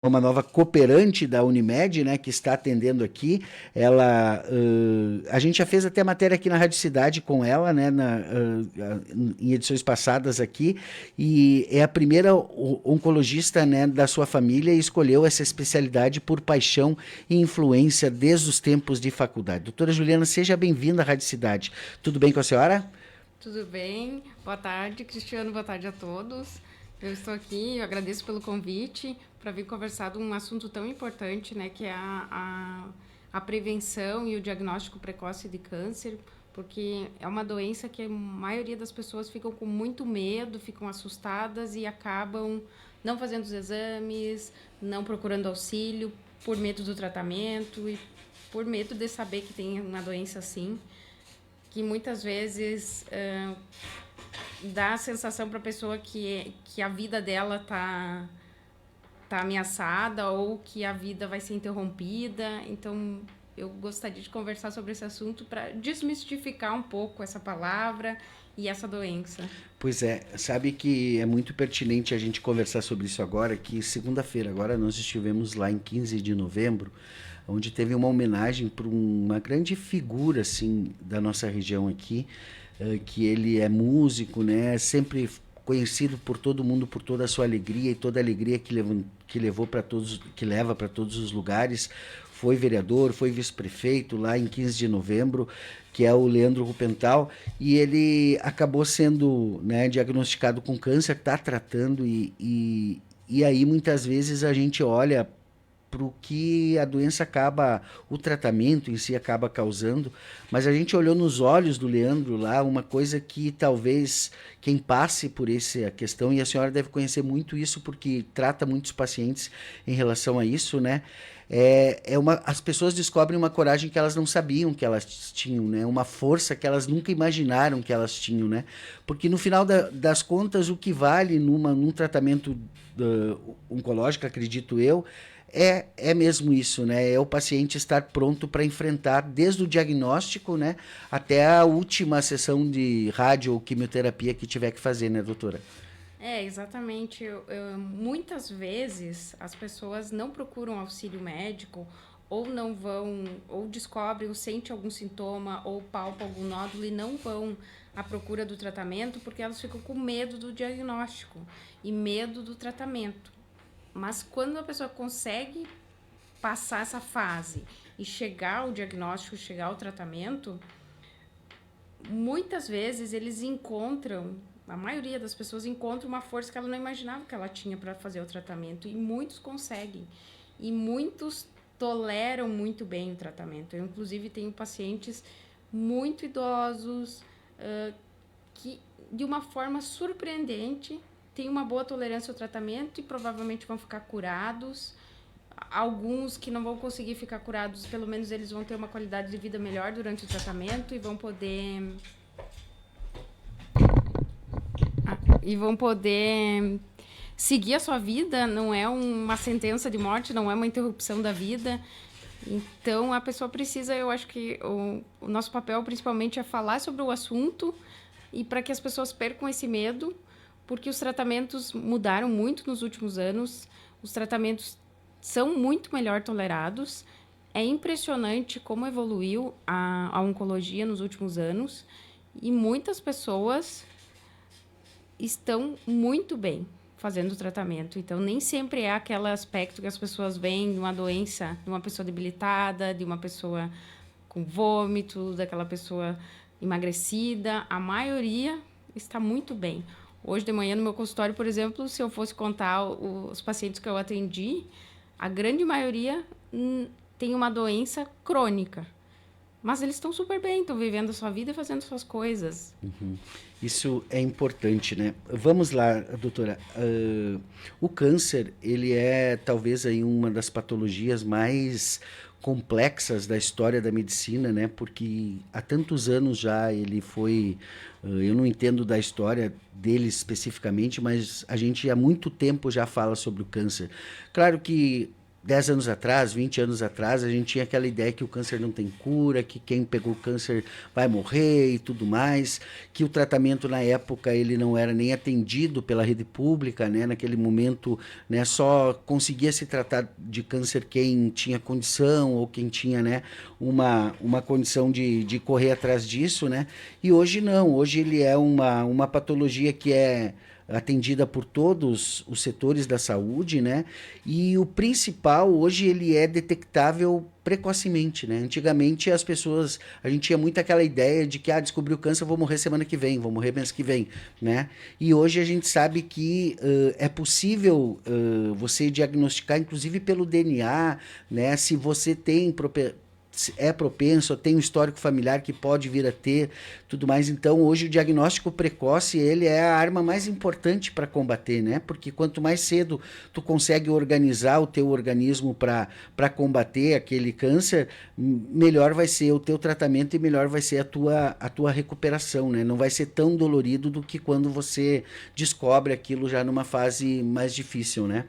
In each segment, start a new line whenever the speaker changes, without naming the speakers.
uma nova cooperante da Unimed, né, que está atendendo aqui. Ela, a gente já fez até matéria aqui na Rádio Cidade com ela, né, em edições passadas aqui, e é a primeira oncologista, né, da sua família e escolheu essa especialidade por paixão e influência desde os tempos de faculdade. Doutora Juliana, seja bem-vinda à Rádio Cidade. Tudo bem com a senhora?
Tudo bem? Boa tarde, Cristiano. Boa tarde a todos. Eu estou aqui, eu agradeço pelo convite para vir conversar de um assunto tão importante, né, que é a prevenção e o diagnóstico precoce de câncer, porque é uma doença que a maioria das pessoas ficam com muito medo, ficam assustadas e acabam não fazendo os exames, não procurando auxílio por medo do tratamento e por medo de saber que tem uma doença assim, que muitas vezes dá a sensação para a pessoa que a vida dela tá ameaçada ou que a vida vai ser interrompida. Então, eu gostaria de conversar sobre esse assunto para desmistificar um pouco essa palavra e essa doença.
Pois é, sabe que é muito pertinente a gente conversar sobre isso agora, que segunda-feira, agora nós estivemos lá em 15 de novembro, onde teve uma homenagem para uma grande figura, assim, da nossa região aqui, que ele é músico, né, sempre conhecido por todo mundo por toda a sua alegria e toda a alegria que levou para todos, que leva para todos os lugares. Foi vereador, foi vice-prefeito lá em 15 de novembro, que é o Leandro Rupental, e ele acabou sendo, né, diagnosticado com câncer, está tratando, e aí muitas vezes a gente olha para o que a doença acaba, o tratamento em si acaba causando, mas a gente olhou nos olhos do Leandro lá uma coisa que talvez quem passe por essa questão, e a senhora deve conhecer muito isso porque trata muitos pacientes em relação a isso, né? As pessoas descobrem uma coragem que elas não sabiam que elas tinham, né? Uma força que elas nunca imaginaram que elas tinham, né? Porque no final das contas, o que vale num tratamento oncológico, acredito eu, é mesmo isso, né? É o paciente estar pronto para enfrentar desde o diagnóstico, né, até a última sessão de rádio ou quimioterapia que tiver que fazer, né, doutora?
Exatamente. Muitas vezes as pessoas não procuram auxílio médico ou não vão, ou descobrem ou sentem algum sintoma ou palpam algum nódulo e não vão à procura do tratamento porque elas ficam com medo do diagnóstico e medo do tratamento. Mas quando a pessoa consegue passar essa fase e chegar ao diagnóstico, chegar ao tratamento, muitas vezes eles encontram, a maioria das pessoas encontra uma força que ela não imaginava que ela tinha para fazer o tratamento, e muitos conseguem. E muitos toleram muito bem o tratamento. Eu, inclusive, tenho pacientes muito idosos que, de uma forma surpreendente, têm uma boa tolerância ao tratamento e provavelmente vão ficar curados. Alguns que não vão conseguir ficar curados, pelo menos eles vão ter uma qualidade de vida melhor durante o tratamento e vão poder seguir a sua vida. Não é uma sentença de morte, não é uma interrupção da vida. Então a pessoa precisa, eu acho que o nosso papel principalmente é falar sobre o assunto e para que as pessoas percam esse medo, porque os tratamentos mudaram muito nos últimos anos, os tratamentos são muito melhor tolerados. É impressionante como evoluiu a oncologia nos últimos anos e muitas pessoas estão muito bem fazendo o tratamento. Então, nem sempre é aquele aspecto que as pessoas veem de uma doença, de uma pessoa debilitada, de uma pessoa com vômito, daquela pessoa emagrecida. A maioria está muito bem. Hoje de manhã, no meu consultório, por exemplo, se eu fosse contar os pacientes que eu atendi, a grande maioria tem uma doença crônica. Mas eles estão super bem, estão vivendo a sua vida e fazendo suas coisas.
Isso é importante, né? Vamos lá, doutora. O câncer, ele é talvez aí uma das patologias mais complexas da história da medicina, né? Porque há tantos anos já ele foi, eu não entendo da história dele especificamente, mas a gente há muito tempo já fala sobre o câncer. Claro que 10 anos atrás, 20 anos atrás, a gente tinha aquela ideia que o câncer não tem cura, que quem pegou câncer vai morrer e tudo mais, que o tratamento na época ele não era nem atendido pela rede pública, né? Naquele momento, né, só conseguia se tratar de câncer quem tinha condição ou quem tinha, né, uma condição de correr atrás disso, né? E hoje não, hoje ele é uma patologia que é atendida por todos os setores da saúde, né? E o principal, hoje, ele é detectável precocemente, né? Antigamente, as pessoas, a gente tinha muito aquela ideia de que, descobri o câncer, eu vou morrer semana que vem, vou morrer mês que vem, né? E hoje a gente sabe que é possível você diagnosticar, inclusive pelo DNA, né? Se você tem é propenso, tem um histórico familiar que pode vir a ter, tudo mais. Então, hoje o diagnóstico precoce, ele é a arma mais importante para combater, né? Porque quanto mais cedo tu consegue organizar o teu organismo para combater aquele câncer, melhor vai ser o teu tratamento e melhor vai ser a tua recuperação, né? Não vai ser tão dolorido do que quando você descobre aquilo já numa fase mais difícil, né?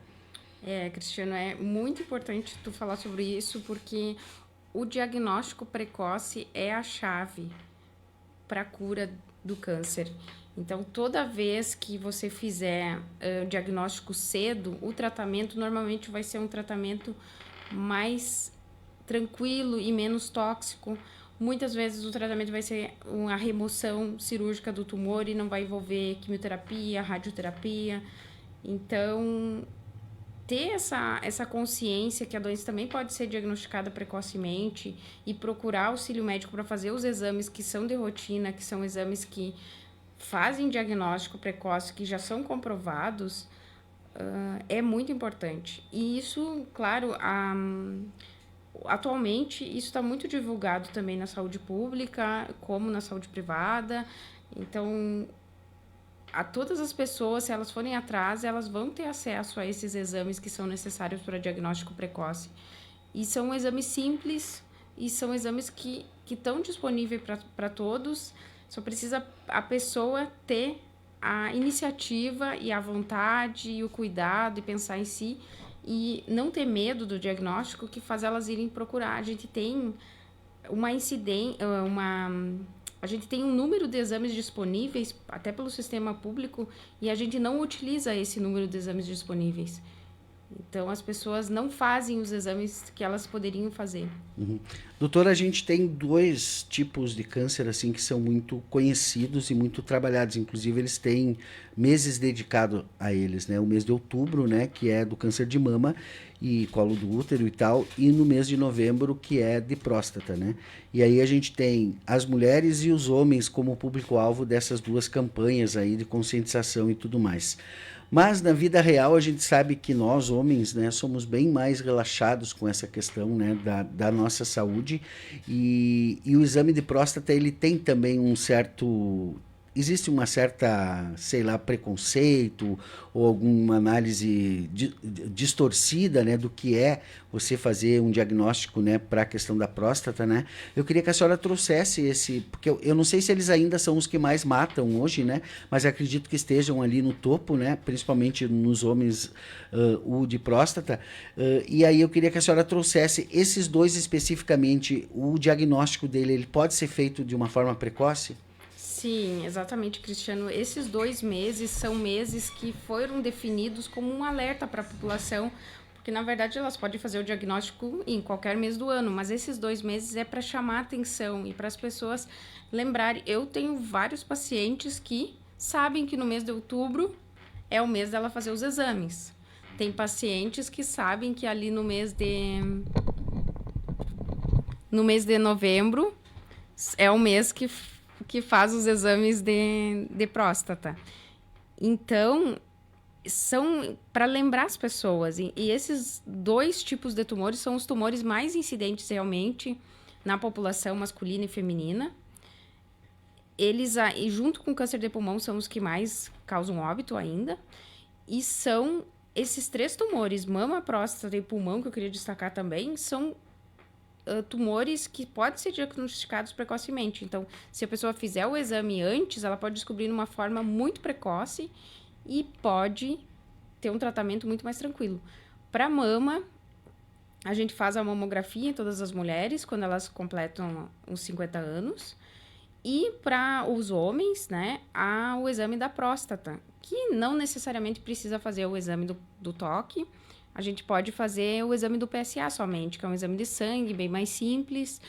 Cristiano, é muito importante tu falar sobre isso, porque o diagnóstico precoce é a chave para a cura do câncer. Então, toda vez que você fizer o diagnóstico cedo, o tratamento normalmente vai ser um tratamento mais tranquilo e menos tóxico. Muitas vezes o tratamento vai ser uma remoção cirúrgica do tumor e não vai envolver quimioterapia, radioterapia. Então, ter essa consciência que a doença também pode ser diagnosticada precocemente e procurar auxílio médico para fazer os exames que são de rotina, que são exames que fazem diagnóstico precoce, que já são comprovados, é muito importante. E isso, claro, atualmente, isso está muito divulgado também na saúde pública, como na saúde privada. Então, a todas as pessoas, se elas forem atrás, elas vão ter acesso a esses exames que são necessários para diagnóstico precoce. E são exames simples e são exames que estão disponíveis para todos. Só precisa a pessoa ter a iniciativa e a vontade e o cuidado e pensar em si e não ter medo do diagnóstico, que faz elas irem procurar. A gente tem a gente tem um número de exames disponíveis, até pelo sistema público, e a gente não utiliza esse número de exames disponíveis. Então, as pessoas não fazem os exames que elas poderiam fazer.
Uhum. Doutora, a gente tem 2 tipos de câncer assim que são muito conhecidos e muito trabalhados. Inclusive, eles têm meses dedicados a eles, né? O mês de outubro, né, que é do câncer de mama e colo do útero e tal, e no mês de novembro, que é de próstata, né? E aí a gente tem as mulheres e os homens como público-alvo dessas 2 campanhas aí de conscientização e tudo mais. Mas na vida real a gente sabe que nós, homens, né, somos bem mais relaxados com essa questão, né, da nossa saúde, e o exame de próstata ele tem também um certo... Existe uma certa, sei lá, preconceito ou alguma análise distorcida, né, do que é você fazer um diagnóstico, né, para a questão da próstata, né? Eu queria que a senhora trouxesse porque eu não sei se eles ainda são os que mais matam hoje, né? Mas acredito que estejam ali no topo, né? Principalmente nos homens, o de próstata. E aí eu queria que a senhora trouxesse esses 2 especificamente. O diagnóstico dele, ele pode ser feito de uma forma precoce?
Sim, exatamente, Cristiano. Esses 2 meses são meses que foram definidos como um alerta para a população, porque na verdade elas podem fazer o diagnóstico em qualquer mês do ano, mas esses 2 meses é para chamar a atenção e para as pessoas lembrarem. Eu tenho vários pacientes que sabem que no mês de outubro é o mês dela fazer os exames. Tem pacientes que sabem que ali no mês de novembro é o mês que faz os exames de próstata. Então, são para lembrar as pessoas. E esses 2 tipos de tumores são os tumores mais incidentes realmente na população masculina e feminina. Eles, e junto com o câncer de pulmão, são os que mais causam óbito ainda. E são esses 3 tumores, mama, próstata e pulmão, que eu queria destacar também, são tumores que podem ser diagnosticados precocemente. Então, se a pessoa fizer o exame antes, ela pode descobrir de uma forma muito precoce e pode ter um tratamento muito mais tranquilo. Para mama, A gente faz a mamografia em todas as mulheres quando elas completam os 50 anos. E para os homens, né, há o exame da próstata, que não necessariamente precisa fazer o exame do toque. A gente pode fazer o exame do PSA somente, que é um exame de sangue bem mais simples.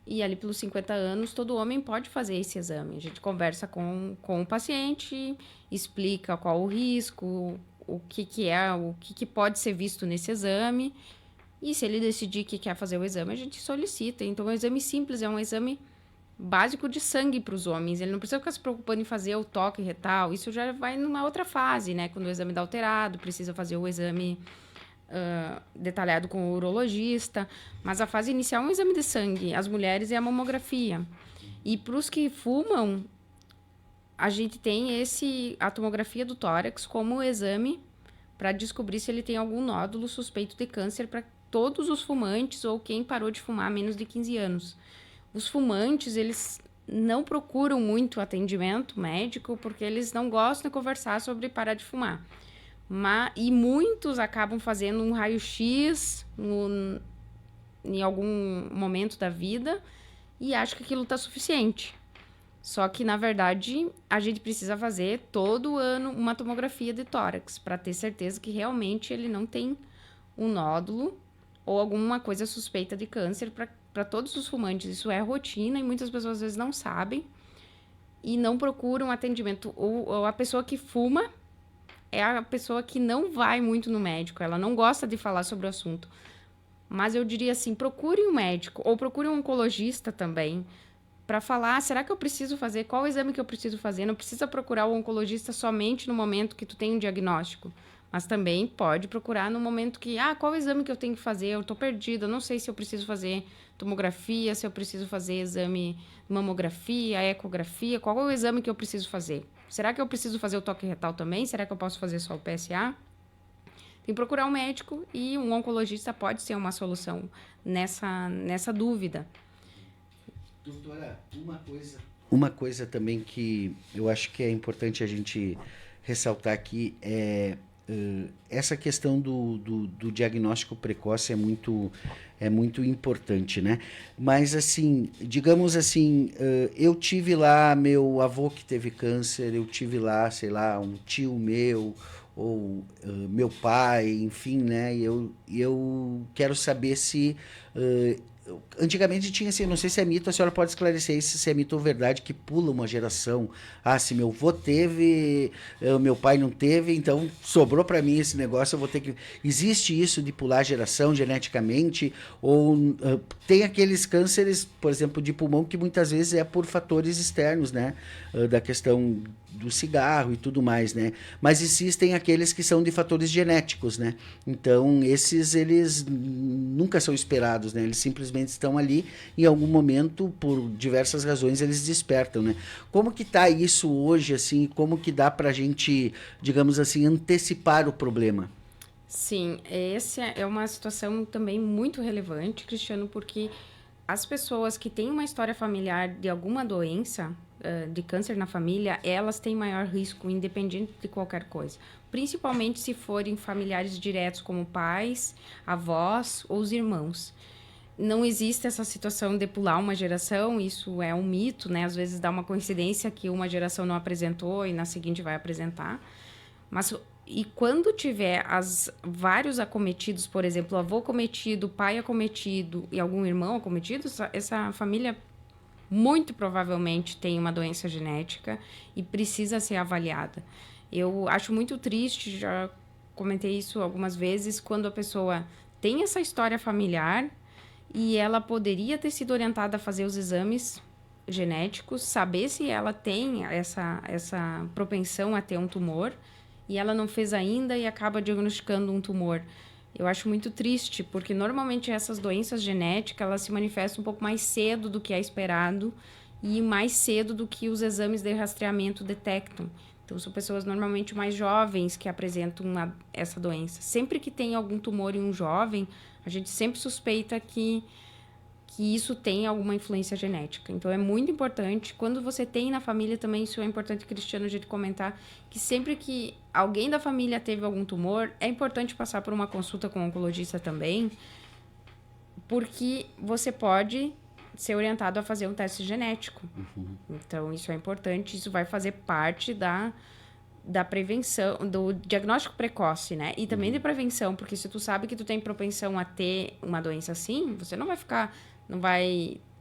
E ali pelos 50 anos, todo homem pode fazer esse exame. A gente conversa com o paciente, explica qual o risco, o que pode ser visto nesse exame. E se ele decidir que quer fazer o exame, a gente solicita. Então, o exame simples é um exame básico de sangue para os homens. Ele não precisa ficar se preocupando em fazer o toque retal. Isso já vai numa outra fase, né? Quando o exame está alterado, precisa fazer o exame detalhado com o urologista. Mas a fase inicial é um exame de sangue. As mulheres é a mamografia. E para os que fumam, a gente tem a tomografia do tórax como exame para descobrir se ele tem algum nódulo suspeito de câncer para todos os fumantes ou quem parou de fumar há menos de 15 anos. Os fumantes, eles não procuram muito atendimento médico porque eles não gostam de conversar sobre parar de fumar. E muitos acabam fazendo um raio-x em algum momento da vida e acham que aquilo está suficiente. Só que, na verdade, a gente precisa fazer todo ano uma tomografia de tórax para ter certeza que realmente ele não tem um nódulo ou alguma coisa suspeita de câncer para todos os fumantes. Isso é rotina e muitas pessoas às vezes não sabem e não procuram atendimento. Ou a pessoa que fuma é a pessoa que não vai muito no médico, ela não gosta de falar sobre o assunto. Mas eu diria assim, procure um médico ou procure um oncologista também para falar, será que eu preciso fazer? Qual o exame que eu preciso fazer? Não precisa procurar o oncologista somente no momento que tu tem um diagnóstico. Mas também pode procurar no momento que, qual o exame que eu tenho que fazer? Eu estou perdida, não sei se eu preciso fazer tomografia, se eu preciso fazer exame mamografia, ecografia, qual é o exame que eu preciso fazer? Será que eu preciso fazer o toque retal também? Será que eu posso fazer só o PSA? Tem que procurar um médico e um oncologista pode ser uma solução nessa dúvida.
Doutora, uma coisa também que eu acho que é importante a gente ressaltar aqui é essa questão do diagnóstico precoce é muito importante, né? Mas, assim, digamos assim, eu tive lá meu avô que teve câncer, eu tive lá, sei lá, um tio meu, ou meu pai, enfim, né? E eu quero saber se... antigamente tinha assim, não sei se é mito, a senhora pode esclarecer isso, se é mito ou verdade, que pula uma geração. Se meu avô teve, meu pai não teve, então sobrou para mim esse negócio, eu vou ter que... Existe isso de pular geração geneticamente? Ou tem aqueles cânceres, por exemplo, de pulmão, que muitas vezes é por fatores externos, né? Da questão do cigarro e tudo mais, né? Mas existem aqueles que são de fatores genéticos, né? Então, esses, eles nunca são esperados, né? Eles simplesmente estão ali e em algum momento, por diversas razões, eles despertam, né? Como que tá isso hoje, assim? Como que dá pra gente, digamos assim, antecipar o problema?
Sim, essa é uma situação também muito relevante, Cristiano, porque as pessoas que têm uma história familiar de alguma doença, de câncer na família, elas têm maior risco, independente de qualquer coisa. Principalmente se forem familiares diretos, como pais, avós ou os irmãos. Não existe essa situação de pular uma geração, isso é um mito, né? Às vezes dá uma coincidência que uma geração não apresentou e na seguinte vai apresentar. Mas e quando tiver vários acometidos, por exemplo, avô acometido, pai acometido e algum irmão acometido, essa família muito provavelmente tem uma doença genética e precisa ser avaliada. Eu acho muito triste, já comentei isso algumas vezes, quando a pessoa tem essa história familiar e ela poderia ter sido orientada a fazer os exames genéticos, saber se ela tem essa propensão a ter um tumor, e ela não fez ainda e acaba diagnosticando um tumor. Eu acho muito triste, porque normalmente essas doenças genéticas, elas se manifestam um pouco mais cedo do que é esperado e mais cedo do que os exames de rastreamento detectam. Então, são pessoas normalmente mais jovens que apresentam essa doença. Sempre que tem algum tumor em um jovem, a gente sempre suspeita que isso tem alguma influência genética. Então, é muito importante. Quando você tem na família também, isso é importante, Cristiano, a gente comentar, que sempre que alguém da família teve algum tumor, é importante passar por uma consulta com um oncologista também, porque você pode ser orientado a fazer um teste genético. Então, isso é importante, isso vai fazer parte da prevenção, do diagnóstico precoce, né? E também de prevenção, porque se tu sabe que tu tem propensão a ter uma doença assim, você não vai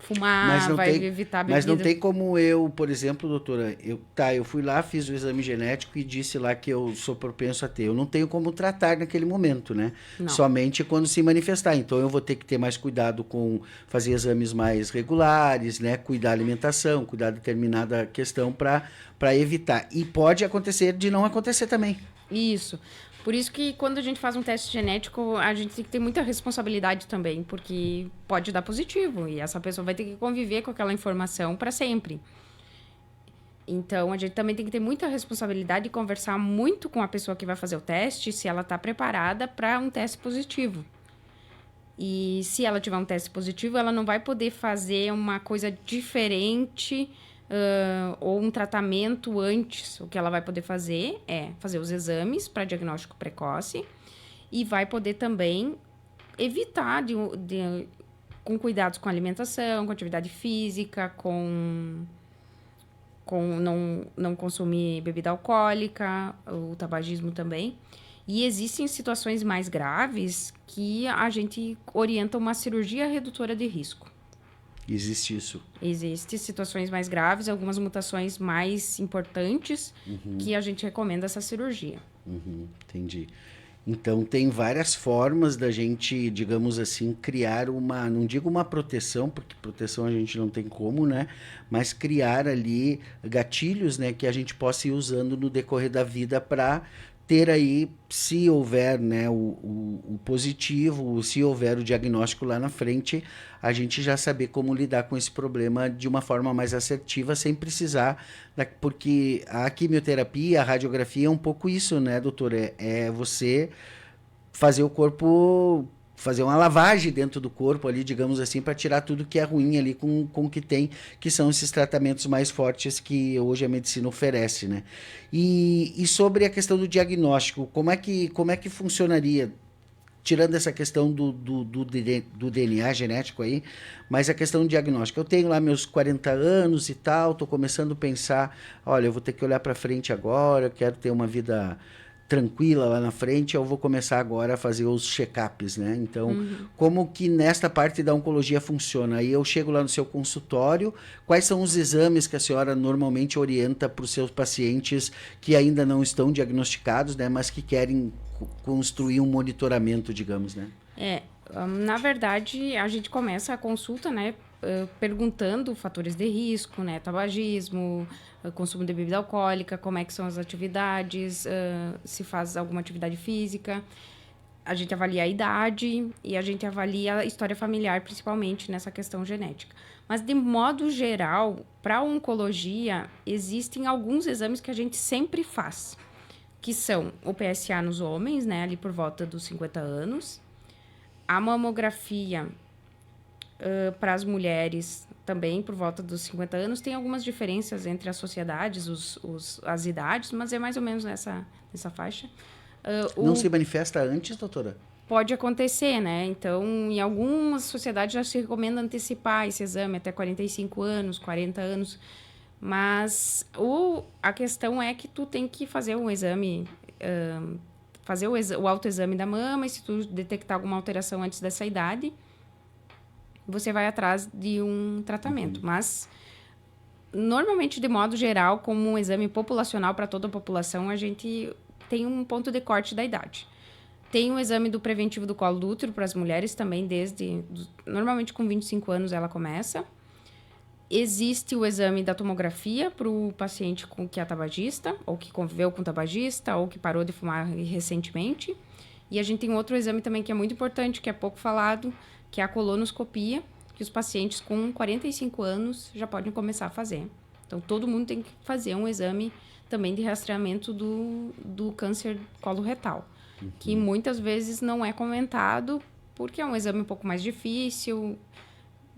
fumar, vai evitar bebida.
Mas não tem como eu, por exemplo, doutora, eu fui lá, fiz o exame genético e disse lá que eu sou propenso a ter. Eu não tenho como tratar naquele momento, né?
Não.
Somente quando se manifestar. Então eu vou ter que ter mais cuidado com fazer exames mais regulares, né? Cuidar da alimentação, cuidar de determinada questão para evitar. E pode acontecer de não acontecer também.
Isso. Por isso que quando a gente faz um teste genético, a gente tem que ter muita responsabilidade também, porque pode dar positivo e essa pessoa vai ter que conviver com aquela informação para sempre. Então, a gente também tem que ter muita responsabilidade e conversar muito com a pessoa que vai fazer o teste, se ela está preparada para um teste positivo. E se ela tiver um teste positivo, ela não vai poder fazer uma coisa diferente ou um tratamento antes. O que ela vai poder fazer é fazer os exames para diagnóstico precoce e vai poder também evitar, com cuidados com alimentação, com atividade física, com não consumir bebida alcoólica, o tabagismo também. E existem situações mais graves que a gente orienta uma cirurgia redutora de risco.
Existe isso.
Existem situações mais graves, algumas mutações mais importantes que a gente recomenda essa cirurgia.
Entendi. Então, tem várias formas da gente, digamos assim, criar não digo uma proteção, porque proteção a gente não tem como, né? Mas criar ali gatilhos, né, que a gente possa ir usando no decorrer da vida para ter aí, se houver, né, o positivo, se houver o diagnóstico lá na frente, a gente já saber como lidar com esse problema de uma forma mais assertiva, sem precisar, porque a quimioterapia, a radiografia é um pouco isso, né, doutor? É você fazer o corpo, fazer uma lavagem dentro do corpo ali, digamos assim, para tirar tudo que é ruim ali com o que tem, que são esses tratamentos mais fortes que hoje a medicina oferece, né? E sobre a questão do diagnóstico, como é que funcionaria? Tirando essa questão do DNA genético aí, mas a questão do diagnóstico. Eu tenho lá meus 40 anos e tal, estou começando a pensar, olha, eu vou ter que olhar para frente agora, eu quero ter uma vida tranquila lá na frente, eu vou começar agora a fazer os check-ups, né? Então, como que nesta parte da oncologia funciona? Aí eu chego lá no seu consultório, quais são os exames que a senhora normalmente orienta para os seus pacientes que ainda não estão diagnosticados, né? Mas que querem construir um monitoramento, digamos, né?
Na verdade, a gente começa a consulta, né, perguntando fatores de risco, né, tabagismo, consumo de bebida alcoólica, como é que são as atividades, se faz alguma atividade física. A gente avalia a idade e a gente avalia a história familiar, principalmente nessa questão genética. Mas, de modo geral, para a oncologia, existem alguns exames que a gente sempre faz, que são o PSA nos homens, né, ali por volta dos 50 anos, a mamografia para as mulheres também por volta dos 50 anos. Tem algumas diferenças entre as sociedades, as idades, mas é mais ou menos nessa faixa.
Não se manifesta antes, doutora?
Pode acontecer, né? Então, em algumas sociedades já se recomenda antecipar esse exame até 45 anos, 40 anos. Mas a questão é que tu tem que fazer um exame, fazer o autoexame da mama, e se tu detectar alguma alteração antes dessa idade, você vai atrás de um tratamento. Mas, normalmente, de modo geral, como um exame populacional para toda a população, a gente tem um ponto de corte da idade. Tem um exame do preventivo do colo do útero para as mulheres também, normalmente com 25 anos ela começa. Existe o exame da tomografia para o paciente que é tabagista, ou que conviveu com tabagista, ou que parou de fumar recentemente. E a gente tem outro exame também que é muito importante, que é pouco falado, que é a colonoscopia, que os pacientes com 45 anos já podem começar a fazer. Então, todo mundo tem que fazer um exame também de rastreamento do câncer coloretal, que muitas vezes não é comentado, porque é um exame um pouco mais difícil,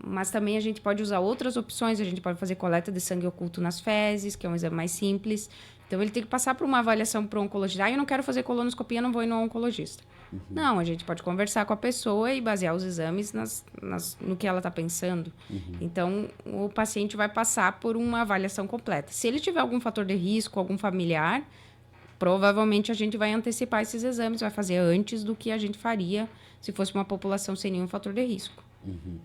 Mas também a gente pode usar outras opções, a gente pode fazer coleta de sangue oculto nas fezes, que é um exame mais simples. Então, ele tem que passar por uma avaliação para o oncologista. Eu não quero fazer colonoscopia, não vou ir no oncologista. Não, a gente pode conversar com a pessoa e basear os exames no que ela está pensando. Então, o paciente vai passar por uma avaliação completa. Se ele tiver algum fator de risco, algum familiar, provavelmente a gente vai antecipar esses exames, vai fazer antes do que a gente faria se fosse uma população sem nenhum fator de risco.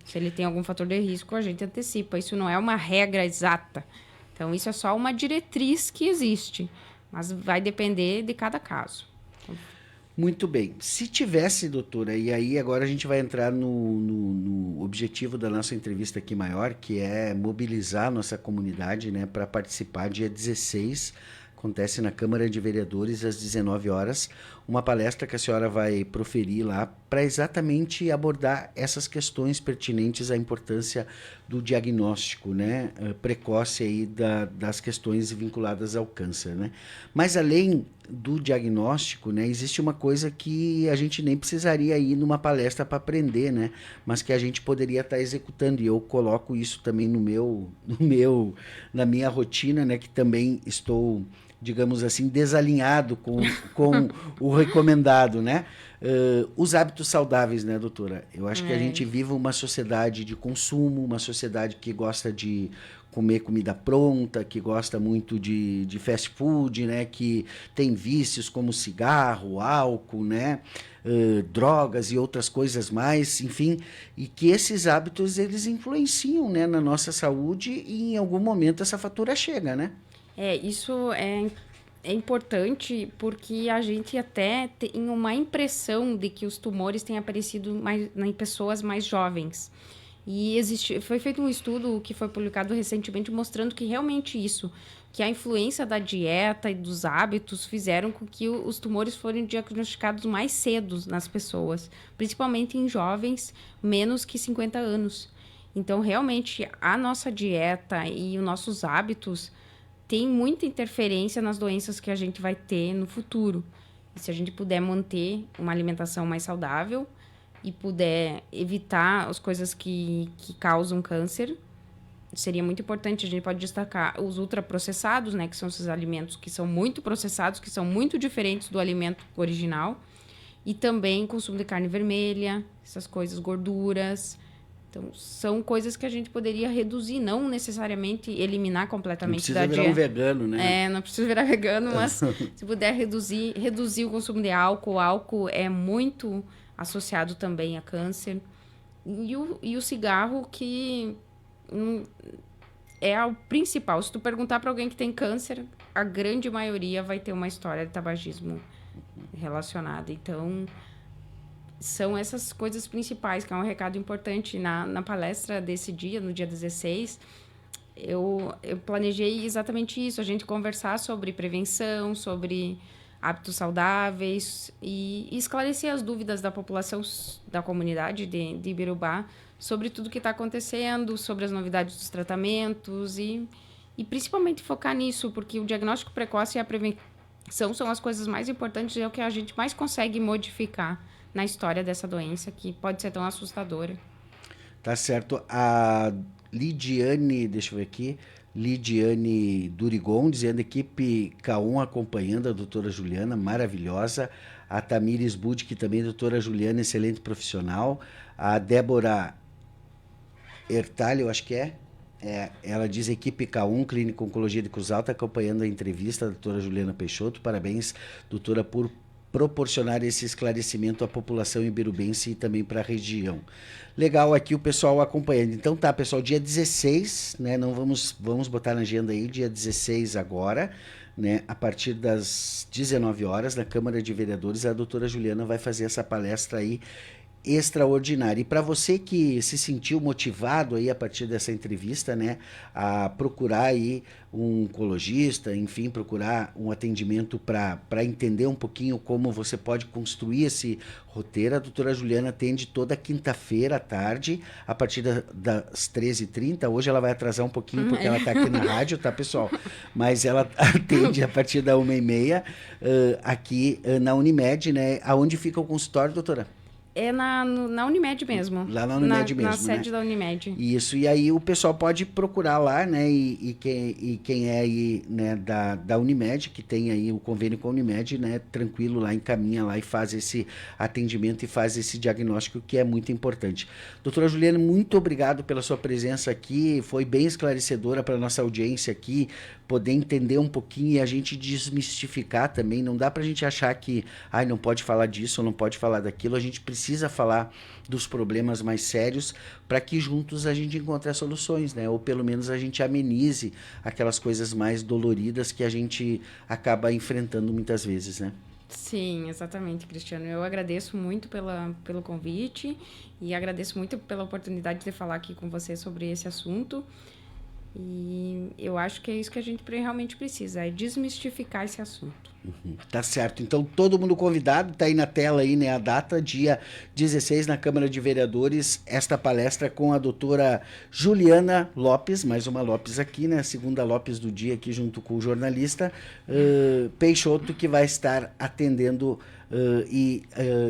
Se ele tem algum fator de risco, a gente antecipa. Isso não é uma regra exata. Então, isso é só uma diretriz que existe, mas vai depender de cada caso.
Muito bem. Se tivesse, doutora, e aí agora a gente vai entrar no objetivo da nossa entrevista aqui maior, que é mobilizar a nossa comunidade, né, para participar dia 16, acontece na Câmara de Vereadores às 19 horas, uma palestra que a senhora vai proferir lá para exatamente abordar essas questões pertinentes à importância do diagnóstico, né, precoce aí das questões vinculadas ao câncer, né? Mas além do diagnóstico, né, existe uma coisa que a gente nem precisaria ir numa palestra para aprender, né, mas que a gente poderia estar executando, e eu coloco isso também na minha rotina, né, que também estou, digamos assim, desalinhado com o recomendado, né? Os hábitos saudáveis, né, doutora? Eu acho que a gente vive uma sociedade de consumo, uma sociedade que gosta de comer comida pronta, que gosta muito de fast food, né, que tem vícios como cigarro, álcool, né, drogas e outras coisas mais, enfim, e que esses hábitos eles influenciam, né, na nossa saúde, e em algum momento essa fatura chega, né?
Isso é importante porque a gente até tem uma impressão de que os tumores têm aparecido mais em pessoas mais jovens. E foi feito um estudo que foi publicado recentemente mostrando que realmente isso, que a influência da dieta e dos hábitos fizeram com que os tumores fossem diagnosticados mais cedo nas pessoas, principalmente em jovens menos que 50 anos. Então, realmente, a nossa dieta e os nossos hábitos tem muita interferência nas doenças que a gente vai ter no futuro. E se a gente puder manter uma alimentação mais saudável e puder evitar as coisas que causam câncer, seria muito importante. A gente pode destacar os ultraprocessados, né, que são esses alimentos que são muito processados, que são muito diferentes do alimento original, e também consumo de carne vermelha, essas coisas, gorduras. Então, são coisas que a gente poderia reduzir, não necessariamente eliminar completamente da dieta.
Não precisa virar um vegano, né?
Não precisa virar vegano, mas se puder reduzir o consumo de álcool. O álcool é muito associado também a câncer. E o cigarro, que é o principal. Se tu perguntar para alguém que tem câncer, a grande maioria vai ter uma história de tabagismo relacionada. Então, são essas coisas principais, que é um recado importante. Na palestra desse dia, no dia 16, eu planejei exatamente isso, a gente conversar sobre prevenção, sobre hábitos saudáveis e esclarecer as dúvidas da população, da comunidade de Ibirubá, sobre tudo que está acontecendo, sobre as novidades dos tratamentos e principalmente focar nisso, porque o diagnóstico precoce e a prevenção são as coisas mais importantes e é o que a gente mais consegue modificar na história dessa doença, que pode ser tão assustadora.
Tá certo. A Lidiane, deixa eu ver aqui, Lidiane Durigon, dizendo equipe K1 acompanhando a doutora Juliana, maravilhosa. A Tamires Budi, que também doutora Juliana, excelente profissional. A Débora Ertalho, eu acho que ela diz equipe K1, Clínica Oncologia de Cruz Alta, acompanhando a entrevista da doutora Juliana Peixoto. Parabéns, doutora, por proporcionar esse esclarecimento à população ibirubense e também para a região. Legal aqui o pessoal acompanhando. Então tá, pessoal, dia 16, né, não vamos botar na agenda aí, dia 16 agora, né, a partir das 19 horas, na Câmara de Vereadores, a doutora Juliana vai fazer essa palestra aí extraordinária. E para você que se sentiu motivado aí a partir dessa entrevista, né, a procurar aí um oncologista, enfim, procurar um atendimento para entender um pouquinho como você pode construir esse roteiro, a doutora Juliana atende toda quinta-feira à tarde, a partir das 13h30. Hoje ela vai atrasar um pouquinho porque ela está aqui na rádio, tá, pessoal? Mas ela atende a partir da 1h30 aqui na Unimed, né? Aonde fica o consultório, doutora?
É na Unimed mesmo.
Lá na Unimed mesmo,
na sede da Unimed.
Isso, e aí o pessoal pode procurar lá, né, e quem é aí, né, da Unimed, que tem aí o convênio com a Unimed, né, tranquilo lá, encaminha lá e faz esse atendimento e faz esse diagnóstico que é muito importante. Doutora Juliana, muito obrigado pela sua presença aqui, foi bem esclarecedora para a nossa audiência aqui, poder entender um pouquinho e a gente desmistificar também, não dá para a gente achar que, não pode falar disso, ou não pode falar daquilo, a gente precisa falar dos problemas mais sérios para que juntos a gente encontre as soluções, né? Ou pelo menos a gente amenize aquelas coisas mais doloridas que a gente acaba enfrentando muitas vezes, né?
Sim, exatamente, Cristiano. Eu agradeço muito pelo convite e agradeço muito pela oportunidade de falar aqui com você sobre esse assunto. E eu acho que é isso que a gente realmente precisa, é desmistificar esse assunto.
Tá certo. Então, todo mundo convidado, tá aí na tela aí, né, a data, dia 16, na Câmara de Vereadores, esta palestra com a doutora Juliana Lopes, mais uma Lopes aqui, né, a segunda Lopes do dia aqui junto com o jornalista Peixoto, que vai estar atendendo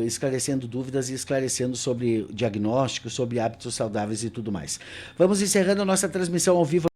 esclarecendo dúvidas e esclarecendo sobre diagnóstico, sobre hábitos saudáveis e tudo mais. Vamos encerrando a nossa transmissão ao vivo